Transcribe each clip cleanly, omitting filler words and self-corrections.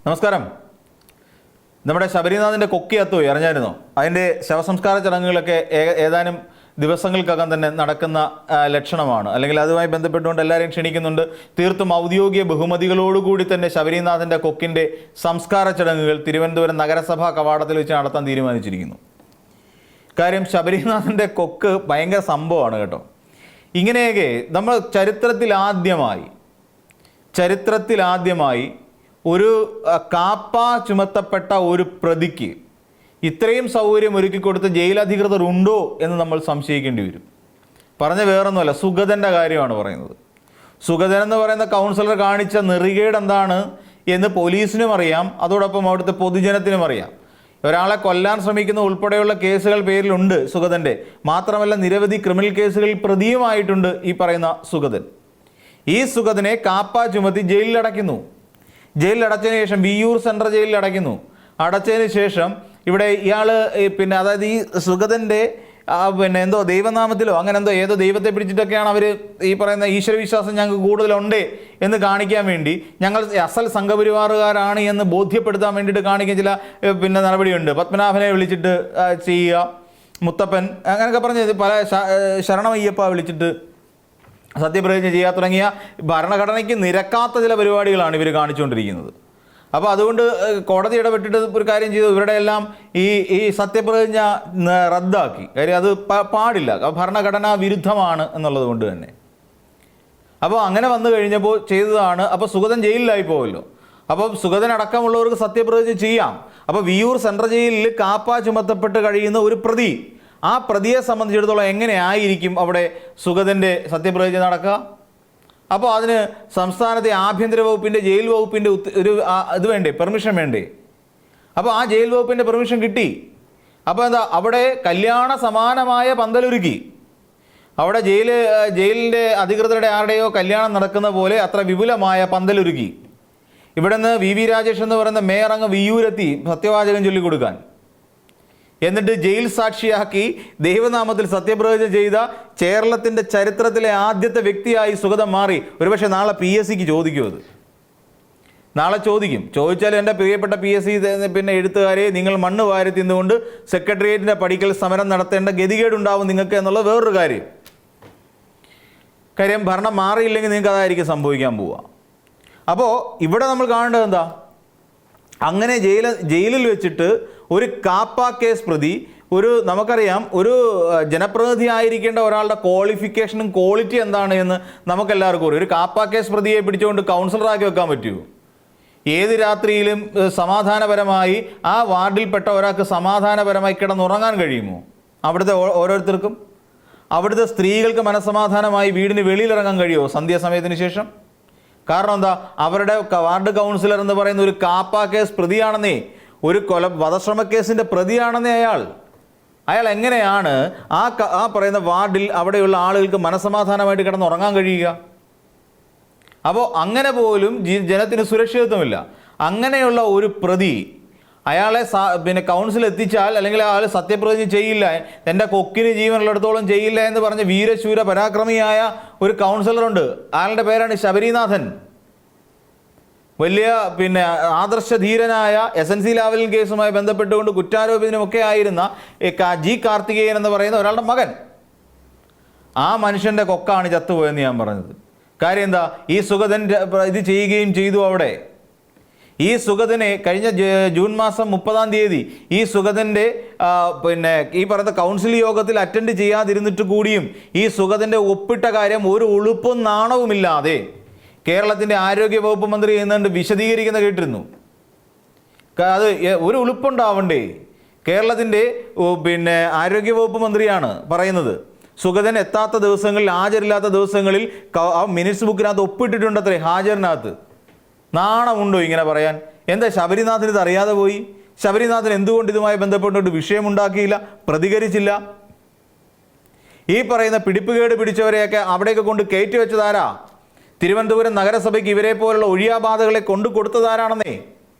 നമസ്കാരം. നമ്മുടെ ശബരിനാഥിൻ്റെ കൊക്കിയത്തുപോയി അറിഞ്ഞായിരുന്നോ? അതിൻ്റെ ശവസംസ്കാര ചടങ്ങുകളൊക്കെ ഏതാനും ദിവസങ്ങൾക്കകം തന്നെ നടക്കുന്ന ലക്ഷണമാണ്. അല്ലെങ്കിൽ അതുമായി ബന്ധപ്പെട്ടുകൊണ്ട് എല്ലാവരെയും ക്ഷണിക്കുന്നുണ്ട്. തീർത്തും ഔദ്യോഗിക ബഹുമതികളോടുകൂടി തന്നെ ശബരിനാഥിൻ്റെ കൊക്കിൻ്റെ സംസ്കാര ചടങ്ങുകൾ തിരുവനന്തപുരം നഗരസഭാ കവാടത്തിൽ വെച്ച് നടത്താൻ തീരുമാനിച്ചിരിക്കുന്നു. കാര്യം ശബരിനാഥിൻ്റെ കൊക്ക് ഭയങ്കര സംഭവമാണ് കേട്ടോ. ഇങ്ങനെയൊക്കെ നമ്മൾ ചരിത്രത്തിലാദ്യമായി ഒരു കാപ്പ ചുമത്തപ്പെട്ട ഒരു പ്രതിക്ക് ഇത്രയും സൗകര്യം ഒരുക്കി കൊടുത്ത് ജയിലധികൃതർ ഉണ്ടോ എന്ന് നമ്മൾ സംശയിക്കേണ്ടി വരും. പറഞ്ഞ വേറൊന്നുമല്ല, സുഗതൻ്റെ കാര്യമാണ് പറയുന്നത്. സുഗതൻ എന്ന് പറയുന്ന കൗൺസിലർ കാണിച്ച നെറികേട് എന്താണ് എന്ന് പോലീസിനും അറിയാം, അതോടൊപ്പം അവിടുത്തെ പൊതുജനത്തിനും അറിയാം. ഒരാളെ കൊല്ലാൻ ശ്രമിക്കുന്ന ഉൾപ്പെടെയുള്ള കേസുകൾ പേരിലുണ്ട് സുഗതൻ്റെ. മാത്രമല്ല നിരവധി ക്രിമിനൽ കേസുകളിൽ പ്രതിയുമായിട്ടുണ്ട് ഈ പറയുന്ന സുഗതൻ. ഈ സുഗതനെ കാപ്പ ചുമത്തി ജയിലിലടയ്ക്കുന്നു. ജയിലിലടച്ചതിന് ശേഷം വിയ്യൂർ സെൻട്രൽ ജയിലിൽ അടച്ചതിന് ശേഷം ഇവിടെ ഇയാൾ അതായത് ഈ സുഗതൻ്റെ എന്തോ ദൈവനാമത്തിലോ അങ്ങനെ ഏതോ ദൈവത്തെ പിടിച്ചിട്ടൊക്കെയാണ് അവർ ഈ പറയുന്ന ഈശ്വരവിശ്വാസം ഞങ്ങൾക്ക് കൂടുതലുണ്ട് എന്ന് കാണിക്കാൻ വേണ്ടി, ഞങ്ങൾ അസൽ സംഘപരിവാറുകാരാണ് എന്ന് ബോധ്യപ്പെടുത്താൻ വേണ്ടിയിട്ട് കാണിക്കുന്ന ചില നടപടിയുണ്ട്. പത്മനാഭനെ വിളിച്ചിട്ട് ചെയ്യുക, മുത്തപ്പൻ അങ്ങനെയൊക്കെ പറഞ്ഞ് പല ശരണമയ്യപ്പ വിളിച്ചിട്ട് സത്യപ്രതിജ്ഞ ചെയ്യാൻ തുടങ്ങിയ ഭരണഘടനയ്ക്ക് നിരക്കാത്ത ചില പരിപാടികളാണ് ഇവർ കാണിച്ചുകൊണ്ടിരിക്കുന്നത്. അപ്പോൾ അതുകൊണ്ട് കോടതി ഇടപെട്ടിട്ട് ഒരു കാര്യം ചെയ്തു, ഇവരുടെ എല്ലാം ഈ സത്യപ്രതിജ്ഞ റദ്ദാക്കി. കാര്യം അത് പാടില്ല, ഭരണഘടനാ വിരുദ്ധമാണ് എന്നുള്ളത് കൊണ്ട് തന്നെ. അപ്പോൾ അങ്ങനെ വന്നു കഴിഞ്ഞപ്പോൾ ചെയ്തതാണ്. അപ്പോൾ സുഗതൻ ജയിലിലായി പോവല്ലോ. അപ്പോൾ സുഗതൻ അടക്കമുള്ളവർക്ക് സത്യപ്രതിജ്ഞ ചെയ്യാം. അപ്പോൾ വിയ്യൂർ സെൻട്രൽ ജയിലിൽ കാപ്പ ചുമത്തപ്പെട്ട് കഴിയുന്ന ഒരു പ്രതി, ആ പ്രതിയെ സംബന്ധിച്ചിടത്തോളം എങ്ങനെയായിരിക്കും അവിടെ സുഗതൻ്റെ സത്യപ്രതിജ്ഞ നടക്കുക? അപ്പോൾ അതിന് സംസ്ഥാനത്തെ ആഭ്യന്തര വകുപ്പിൻ്റെ ജയിൽ വകുപ്പിൻ്റെ ഇത് വേണ്ടേ, പെർമിഷൻ വേണ്ടേ? അപ്പോൾ ആ ജയിൽ വകുപ്പിൻ്റെ പെർമിഷൻ കിട്ടി. അപ്പോൾ എന്താ, അവിടെ കല്യാണ സമാനമായ പന്തലൊരുക്കി. അവിടെ ജയിലിൻ്റെ അധികൃതരുടെ ആരുടെയോ കല്യാണം നടക്കുന്ന പോലെ അത്ര വിപുലമായ പന്തലൊരുക്കി. ഇവിടെ നിന്ന് വി രാജേഷ് എന്ന് പറയുന്ന മേയർ അങ്ങ് വിയ്യൂരെത്തി സത്യവാചകം ചൊല്ലിക്കൊടുക്കാൻ. എന്നിട്ട് ജയിൽ സാക്ഷിയാക്കി ദൈവനാമത്തിൽ സത്യപ്രതിജ്ഞ ചെയ്ത കേരളത്തിൻ്റെ ചരിത്രത്തിലെ ആദ്യത്തെ വ്യക്തിയായി സുഗതൻ മാറി. ഒരുപക്ഷെ നാളെ PSCക്ക് ചോദിക്കും. അത് നാളെ ചോദിച്ചാൽ എൻ്റെ പ്രിയപ്പെട്ട PSC എഴുത്തുകാരെ, നിങ്ങൾ മണ്ണ് വാരി തിന്നുകൊണ്ട് സെക്രട്ടേറിയറ്റിൻ്റെ പടിക്കൽ സമരം നടത്തേണ്ട ഗതികേടുണ്ടാവും നിങ്ങൾക്ക് എന്നുള്ളത് വേറൊരു കാര്യം. ഭരണം മാറിയില്ലെങ്കിൽ നിങ്ങൾക്ക് അതായിരിക്കും സംഭവിക്കാൻ പോവുക. അപ്പോൾ ഇവിടെ നമ്മൾ കാണേണ്ടത് എന്താ, അങ്ങനെ ജയിലിൽ വെച്ചിട്ട് ഒരു കാപ്പ കേസ് പ്രതി, നമുക്കറിയാം ഒരു ജനപ്രതിനിധി ആയിരിക്കേണ്ട ഒരാളുടെ ക്വാളിഫിക്കേഷനും ക്വാളിറ്റി എന്താണ് എന്ന് നമുക്കെല്ലാവർക്കും അറിയാം. ഒരു കാപ്പ കേസ് പ്രതിയെ പിടിച്ചുകൊണ്ട് കൗൺസിലറാക്കി വെക്കാൻ പറ്റുമോ? ഏത് രാത്രിയിലും സമാധാനപരമായി ആ വാർഡിൽപ്പെട്ട ഒരാൾക്ക് സമാധാനപരമായി കിടന്നുറങ്ങാൻ കഴിയുമോ? അവിടുത്തെ ഓരോരുത്തർക്കും, അവിടുത്തെ സ്ത്രീകൾക്ക് മനസ്സമാധാനമായി വീടിന് വെളിയിലിറങ്ങാൻ കഴിയുമോ സന്ധ്യാസമയത്തിന് ശേഷം? കാരണം എന്താ, അവരുടെ വാർഡ് കൗൺസിലർ എന്ന് പറയുന്ന ഒരു കാപ്പ കേസ് പ്രതിയാണെന്നേ, ഒരു വധശ്രമ കേസിൻ്റെ പ്രതിയാണെന്നേ അയാൾ എങ്ങനെയാണ് ആ പറയുന്ന വാർഡിൽ അവിടെയുള്ള ആളുകൾക്ക് മനസ്സമാധാനമായിട്ട് കിടന്നുറങ്ങാൻ കഴിയുക? അപ്പോൾ അങ്ങനെ പോലും ജനത്തിന് സുരക്ഷിതത്വമില്ല. അങ്ങനെയുള്ള ഒരു പ്രതി, അയാളെ കൗൺസിൽ എത്തിച്ചാൽ, അല്ലെങ്കിൽ അയാൾ സത്യപ്രതിജ്ഞ ചെയ്യില്ല, എൻ്റെ കൊക്കിന് ജീവനുള്ളിടത്തോളം ചെയ്യില്ല എന്ന് പറഞ്ഞ് വീരശൂര പരാക്രമിയായ ഒരു കൗൺസിലറുണ്ട്. അയാളുടെ പേരാണ് ശബരിനാഥൻ. വലിയ ആദർശധീരനായ SNC ലാവലിൻ കേസുമായി ബന്ധപ്പെട്ടുകൊണ്ട് കുറ്റാരോപിതനുമൊക്കെ ആയിരുന്ന ജി കാർത്തികേയൻ എന്ന് പറയുന്ന ഒരാളുടെ മകൻ. ആ മനുഷ്യൻ്റെ കൊക്കാണ് ചത്തുപോയെന്ന് ഞാൻ പറഞ്ഞത്. കാര്യം എന്താ, ഈ സുഗതൻ ഇത് ചെയ്യുകയും ചെയ്തു. അവിടെ ഈ സുഗതനെ കഴിഞ്ഞ ജൂൺ മാസം 30-ാം തീയതി ഈ സുഗതൻ്റെ ഈ പറയുന്ന കൗൺസിൽ യോഗത്തിൽ അറ്റൻഡ് ചെയ്യാതിരുന്നിട്ട് കൂടിയും ഈ സുഗതൻ്റെ ഒപ്പിട്ട കാര്യം ഒരു ഉളുപ്പും നാണവുമില്ലാതെ കേരളത്തിൻ്റെ ആരോഗ്യ വകുപ്പ് മന്ത്രി എന്നുകൊണ്ട് വിശദീകരിക്കുന്ന കേട്ടിരുന്നു. അത് ഒരു ഉളുപ്പുണ്ടാവണ്ടേ? കേരളത്തിൻ്റെ ആരോഗ്യ വകുപ്പ് മന്ത്രിയാണ് പറയുന്നത്. സുഗതൻ എത്താത്ത ദിവസങ്ങളിൽ, ഹാജരില്ലാത്ത ദിവസങ്ങളിൽ ആ മിനിറ്റ്സ് ബുക്കിനകത്ത് ഒപ്പിട്ടിട്ടുണ്ടത്രേ, ഹാജറിനകത്ത്. നാണമുണ്ടോ ഇങ്ങനെ പറയാൻ? എന്താ ശബരിനാഥന് ഇത് അറിയാതെ പോയി? ശബരിനാഥൻ എന്തുകൊണ്ട് ഇതുമായി ബന്ധപ്പെട്ടുകൊണ്ട് വിഷയമുണ്ടാക്കിയില്ല, പ്രതികരിച്ചില്ല? ഈ പറയുന്ന പിടിപ്പുകേട് പിടിച്ചവരെയൊക്കെ അവിടേക്ക് കൊണ്ട് കയറ്റി വെച്ചതാരാ? തിരുവനന്തപുരം നഗരസഭയ്ക്ക് ഇവരെ പോലുള്ള ഒഴിയാബാധകളെ കൊണ്ടുകൊടുത്തതാരാണെന്നേ.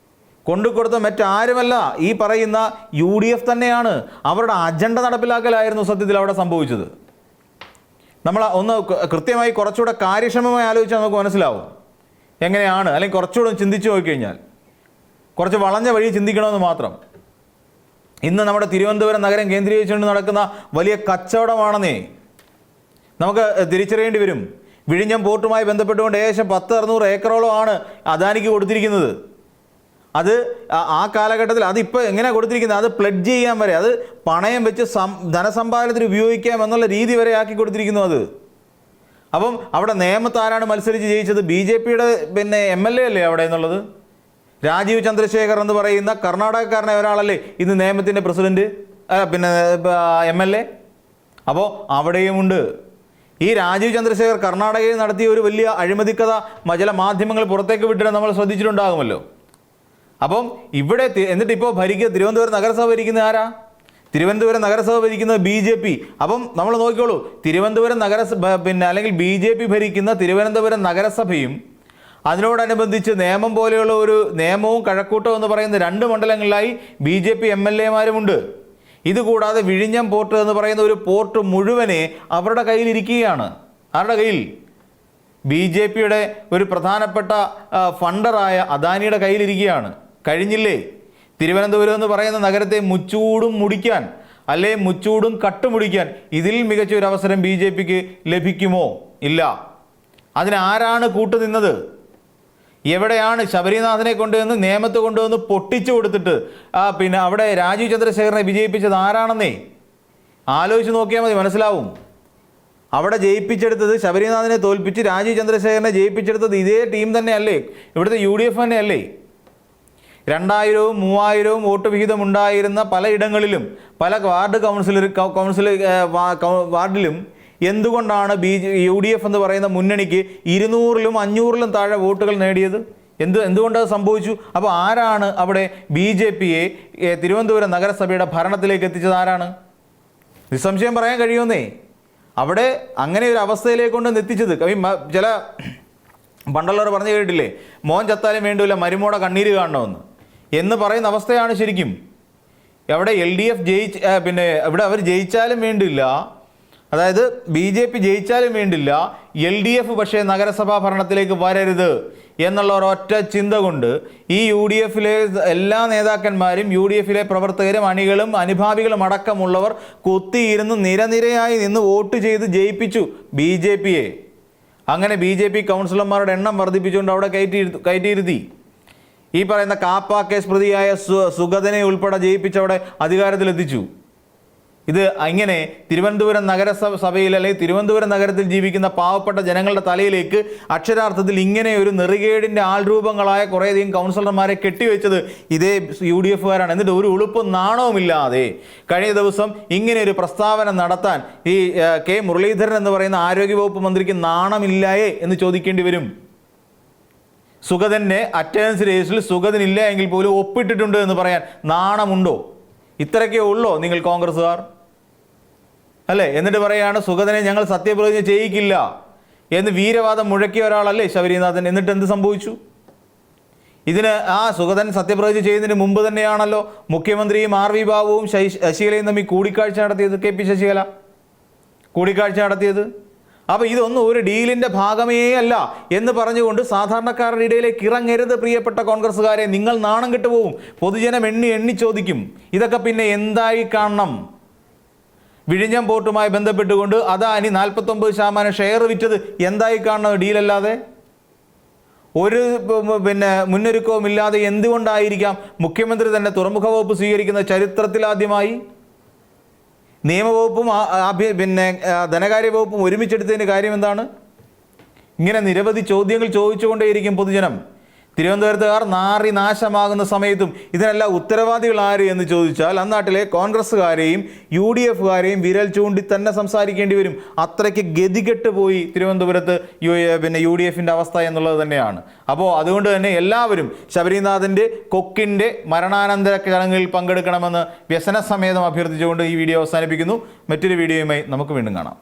കൊണ്ടുകൊടുത്ത മറ്റാരുമല്ല, ഈ പറയുന്ന UDF തന്നെയാണ്. അവരുടെ അജണ്ട നടപ്പിലാക്കലായിരുന്നു സത്യത്തിൽ അവിടെ സംഭവിച്ചത്. നമ്മൾ ഒന്ന് കൃത്യമായി കുറച്ചുകൂടെ കാര്യക്ഷമമായി ആലോചിച്ചാൽ നമുക്ക് മനസ്സിലാവും എങ്ങനെയാണ്, അല്ലെങ്കിൽ കുറച്ചുകൂടെ ചിന്തിച്ചു നോക്കിക്കഴിഞ്ഞാൽ. കുറച്ച് വളഞ്ഞ വഴി ചിന്തിക്കണമെന്ന് മാത്രം. ഇന്ന് നമ്മുടെ തിരുവനന്തപുരം നഗരം കേന്ദ്രീകരിച്ചുകൊണ്ട് നടക്കുന്ന വലിയ കച്ചവടമാണെന്നേ നമുക്ക് തിരിച്ചറിയേണ്ടി വരും. വിഴിഞ്ഞം പോർട്ടുമായി ബന്ധപ്പെട്ടുകൊണ്ട് ഏകദേശം 10-600 ഏക്കറോളമാണ് അദാനിക്ക് കൊടുത്തിരിക്കുന്നത്. അത് ആ കാലഘട്ടത്തിൽ അതിപ്പോൾ എങ്ങനെയാണ് കൊടുത്തിരിക്കുന്നത്, അത് പ്ലെഡ്ജ് ചെയ്യാൻ വരെ, അത് പണയം വെച്ച് ധനസമ്പാദനത്തിന് ഉപയോഗിക്കാം എന്നുള്ള രീതി വരെ ആക്കി കൊടുത്തിരിക്കുന്നു അത്. അപ്പം അവിടെ നേമത്ത് ആരാണ് മത്സരിച്ച് ജയിച്ചത്? BJPയുടെ MLA അല്ലേ അവിടെ എന്നുള്ളത്? രാജീവ് ചന്ദ്രശേഖർ എന്ന് പറയുന്ന കർണാടകക്കാരനായ ഒരാളല്ലേ ഇന്ന് നേമത്തിൻ്റെ പ്രസിഡന്റ്, MLA. അപ്പോൾ അവിടെയുമുണ്ട്. ഈ രാജീവ് ചന്ദ്രശേഖർ കർണാടകയിൽ നടത്തിയ ഒരു വലിയ അഴിമതിക്കഥ ചില മാധ്യമങ്ങൾ പുറത്തേക്ക് വിട്ടിട്ട് നമ്മൾ ശ്രദ്ധിച്ചിട്ടുണ്ടാകുമല്ലോ. അപ്പം ഇവിടെ എന്നിട്ട് ഇപ്പോൾ തിരുവനന്തപുരം നഗരസഭ ഭരിക്കുന്ന ആരാ? തിരുവനന്തപുരം നഗരസഭ ഭരിക്കുന്നത് BJP. അപ്പം നമ്മൾ നോക്കിക്കോളൂ, തിരുവനന്തപുരം നഗരസഭ അല്ലെങ്കിൽ BJP ഭരിക്കുന്ന തിരുവനന്തപുരം നഗരസഭയും അതിനോടനുബന്ധിച്ച് നേമം പോലെയുള്ള ഒരു നേമവും കഴക്കൂട്ടം എന്ന് പറയുന്ന 2 മണ്ഡലങ്ങളിലായി BJP MLA-മാരുമുണ്ട്. ഇതുകൂടാതെ വിഴിഞ്ഞം പോർട്ട് എന്ന് പറയുന്ന ഒരു പോർട്ട് മുഴുവനെ അവരുടെ കയ്യിലിരിക്കുകയാണ്. ആരുടെ കയ്യിൽ? BJPയുടെ ഒരു പ്രധാനപ്പെട്ട ഫണ്ടറായ അദാനിയുടെ കയ്യിലിരിക്കുകയാണ്. കഴിഞ്ഞില്ലേ തിരുവനന്തപുരം എന്ന് പറയുന്ന നഗരത്തെ മുച്ചൂടും മുടിക്കാൻ, അല്ലെ മുച്ചൂടും കട്ടുമുടിക്കാൻ ഇതിൽ മികച്ച ഒരു അവസരം BJPക്ക് ലഭിക്കുമോ? ഇല്ല. അതിനാരാണ് കൂട്ടുനിന്നത്? എവിടെയാണ് ശബരിനാഥനെ കൊണ്ടുവന്ന് നേമത്ത് കൊണ്ടുവന്ന് പൊട്ടിച്ചു കൊടുത്തിട്ട് അവിടെ രാജീവ് ചന്ദ്രശേഖരനെ വിജയിപ്പിച്ചത് ആരാണെന്നേ ആലോചിച്ച് നോക്കിയാൽ മതി, മനസ്സിലാവും. അവിടെ ജയിപ്പിച്ചെടുത്തത്, ശബരിനാഥനെ തോൽപ്പിച്ച് രാജീവ് ചന്ദ്രശേഖരനെ ജയിപ്പിച്ചെടുത്തത് ഇതേ ടീം തന്നെയല്ലേ, ഇവിടുത്തെ UDF തന്നെയല്ലേ. 2000-ഉം 3000-ഉം വോട്ട് വിഹിതം ഉണ്ടായിരുന്ന പലയിടങ്ങളിലും പല വാർഡിലും എന്തുകൊണ്ടാണ് UDF എന്ന് പറയുന്ന മുന്നണിക്ക് 200-ലും 500-ലും താഴെ വോട്ടുകൾ നേടിയത്? എന്തുകൊണ്ടത് സംഭവിച്ചു? അപ്പോൾ ആരാണ് അവിടെ BJPയെ തിരുവനന്തപുരം നഗരസഭയുടെ ഭരണത്തിലേക്ക് എത്തിച്ചത്? ആരാണ്? നിസ്സംശയം പറയാൻ കഴിയുമെന്നേ. അവിടെ അങ്ങനെ ഒരു അവസ്ഥയിലേക്ക് കൊണ്ട് എത്തിച്ചത് ചില പണ്ടുള്ളവർ പറഞ്ഞു കേട്ടില്ലേ, മോൻ ചത്താലും വേണ്ടില്ല മരുമോടെ കണ്ണീര് കാണണമെന്ന് എന്ന് പറയുന്ന അവസ്ഥയാണ് ശരിക്കും. അവിടെ LDF ഇവിടെ അവർ ജയിച്ചാലും വേണ്ടില്ല, അതായത് BJP ജയിച്ചാലും വേണ്ടില്ല, LDF പക്ഷേ നഗരസഭാ ഭരണത്തിലേക്ക് വരരുത് എന്നുള്ള ഒരൊറ്റ ചിന്ത കൊണ്ട് ഈ UDFിലെ എല്ലാ നേതാക്കന്മാരും UDFിലെ പ്രവർത്തകരും അണികളും അനുഭാവികളും അടക്കമുള്ളവർ കുത്തിയിരുന്ന് നിരനിരയായി നിന്ന് വോട്ട് ചെയ്ത് ജയിപ്പിച്ചു BJPയെ. അങ്ങനെ BJP കൗൺസിലർമാരുടെ എണ്ണം വർദ്ധിപ്പിച്ചുകൊണ്ട് അവിടെ കയറ്റിയിരുത്തി. ഈ പറയുന്ന കാപ്പ കേസ് പ്രതിയായ സുഗതനെ ഉൾപ്പെടെ ജയിപ്പിച്ചവിടെ അധികാരത്തിലെത്തിച്ചു. ഇത് ഇങ്ങനെ തിരുവനന്തപുരം നഗരസഭയിൽ അല്ലെങ്കിൽ തിരുവനന്തപുരം നഗരത്തിൽ ജീവിക്കുന്ന പാവപ്പെട്ട ജനങ്ങളുടെ തലയിലേക്ക് അക്ഷരാർത്ഥത്തിൽ ഇങ്ങനെ ഒരു നെറികേടിൻ്റെ ആൾരൂപങ്ങളായ കുറേയധികം കൗൺസിലർമാരെ കെട്ടിവെച്ചത് ഇതേ UDFകാരാണ്. എന്നിട്ട് ഒരു ഉളുപ്പും നാണവുമില്ലാതെ കഴിഞ്ഞ ദിവസം ഇങ്ങനെ ഒരു പ്രസ്താവന നടത്താൻ ഈ K. മുരളീധരൻ എന്ന് പറയുന്ന ആരോഗ്യവകുപ്പ് മന്ത്രിക്ക് നാണമില്ലായേ എന്ന് ചോദിക്കേണ്ടി വരും. സുഗതൻ്റെ അറ്റൻഡൻസ് രജിസ്റ്ററിൽ സുഗതനില്ല എങ്കിൽ പോലും ഒപ്പിട്ടിട്ടുണ്ട് എന്ന് പറയാൻ നാണമുണ്ടോ? ഇത്രയൊക്കെ ഉള്ളോ നിങ്ങൾ കോൺഗ്രസ്സുകാർ? അല്ലേ? എന്നിട്ട് പറയുകയാണ് സുഗതനെ ഞങ്ങൾ സത്യപ്രതിജ്ഞ ചെയ്യിക്കില്ല എന്ന് വീരവാദം മുഴക്കിയ ഒരാളല്ലേ ശബരിനാഥൻ. എന്നിട്ട് എന്ത് സംഭവിച്ചു? ഇതിന് സുഗതൻ സത്യപ്രതിജ്ഞ ചെയ്യുന്നതിന് മുമ്പ് തന്നെയാണല്ലോ മുഖ്യമന്ത്രിയും RV ബാബുവും ശശികലയും തമ്മിൽ കൂടിക്കാഴ്ച നടത്തിയത്. KP ശശികല കൂടിക്കാഴ്ച നടത്തിയത്. അപ്പോൾ ഇതൊന്നും ഒരു ഡീലിൻ്റെ ഭാഗമേ അല്ല എന്ന് പറഞ്ഞുകൊണ്ട് സാധാരണക്കാരുടെ ഇടയിലേക്ക് ഇറങ്ങരുത് പ്രിയപ്പെട്ട കോൺഗ്രസ്സുകാരെ. നിങ്ങൾ നാണം കെട്ടുപോകും. പൊതുജനം എണ്ണി ചോദിക്കും. ഇതൊക്കെ പിന്നെ എന്തായി കാണണം? വിഴിഞ്ഞം പോർട്ടുമായി ബന്ധപ്പെട്ടുകൊണ്ട് അദാനി 49% ഷെയർ വിറ്റത് എന്തായി കാണണം ഡീലല്ലാതെ? ഒരു മുന്നൊരുക്കവും ഇല്ലാതെ എന്തുകൊണ്ടായിരിക്കാം മുഖ്യമന്ത്രി തന്നെ തുറമുഖ വകുപ്പ് സ്വീകരിക്കുന്ന ചരിത്രത്തിലാദ്യമായി? നിയമവകുപ്പും ധനകാര്യ വകുപ്പും ഒരുമിച്ചെടുത്തതിൻ്റെ കാര്യം എന്താണ്? ഇങ്ങനെ നിരവധി ചോദ്യങ്ങൾ ചോദിച്ചുകൊണ്ടേയിരിക്കും പൊതുജനം. തിരുവനന്തപുരത്തുകാർ നാറി നാശമാകുന്ന സമയത്തും ഇതിനെല്ലാം ഉത്തരവാദികൾ ആര് എന്ന് ചോദിച്ചാൽ അന്നാട്ടിലെ കോൺഗ്രസ്സുകാരെയും UDFകാരെയും വിരൽ ചൂണ്ടി തന്നെ സംസാരിക്കേണ്ടി വരും. അത്രയ്ക്ക് ഗതികെട്ട് പോയി തിരുവനന്തപുരത്ത് UDFിൻ്റെ അവസ്ഥ എന്നുള്ളത് തന്നെയാണ്. അപ്പോൾ അതുകൊണ്ട് തന്നെ എല്ലാവരും ശബരിനാഥൻ്റെ കൊക്കിൻ്റെ മരണാനന്തര ചടങ്ങിൽ പങ്കെടുക്കണമെന്ന് വ്യസനസമേതം അഭ്യർത്ഥിച്ചുകൊണ്ട് ഈ വീഡിയോ അവസാനിപ്പിക്കുന്നു. മറ്റൊരു വീഡിയോയുമായി നമുക്ക് വീണ്ടും കാണാം.